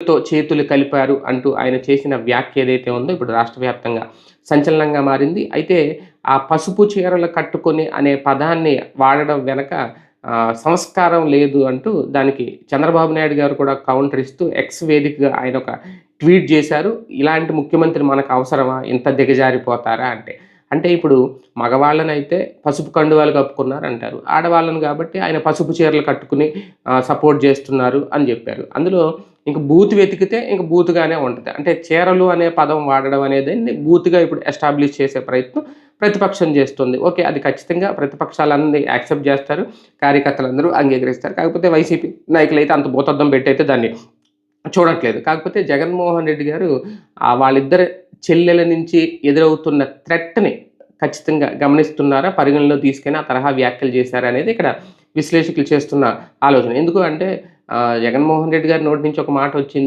పువ్వులతో చేతులు కలిపారు అంటూ ఆయన చేసిన వ్యాఖ్య ఏదైతే ఉందో ఇప్పుడు రాష్ట్ర వ్యాప్తంగా సంచలనంగా మారింది. అయితే ఆ పసుపు చీరలు కట్టుకొని అనే పదాన్ని వాడడం వెనక సంస్కారం లేదు అంటూ దానికి చంద్రబాబు నాయుడు గారు కూడా కౌంటర్ ఇస్తూ ఎక్స్ వేదికగా ఆయన ఒక ట్వీట్ చేశారు. ఇలాంటి ముఖ్యమంత్రి మనకు అవసరమా? ఇంత దిగజారిపోతారా అంటే. అంటే ఇప్పుడు మగవాళ్ళనైతే పసుపు కండువాలు కప్పుకున్నారంటారు. ఆడవాళ్ళని కాబట్టి ఆయన పసుపు చీరలు కట్టుకుని సపోర్ట్ చేస్తున్నారు అని చెప్పారు. అందులో ఇంక బూతు వెతికితే ఇంక బూతుగానే ఉంటది. అంటే చీరలు అనే పదం వాడడం అనేదాన్ని బూతుగా ఇప్పుడు ఎస్టాబ్లిష్ చేసే ప్రయత్నం ప్రతిపక్షం చేస్తుంది. ఓకే. అది ఖచ్చితంగా ప్రతిపక్షాలన్నీ యాక్సెప్ట్ చేస్తారు. కార్యకర్తలందరూ అంగీకరిస్తారు. కాకపోతే వైసీపీ నాయకులైతే అంత భూతద్దం పెట్టయితే దాన్ని చూడట్లేదు. కాకపోతే జగన్మోహన్ రెడ్డి గారు వాళ్ళిద్దరి చెల్లెల నుంచి ఎదురవుతున్న థ్రెట్‌ని ఖచ్చితంగా గమనిస్తున్నారా? పరిగణనలో తీసుకొని ఆ తరహా వ్యాఖ్యలు చేశారా? అనేది ఇక్కడ విశ్లేషకులు చేస్తున్న ఆలోచన. ఎందుకు అంటే జగన్మోహన్ రెడ్డి గారి నోటి నుంచి ఒక మాటొచ్చింది.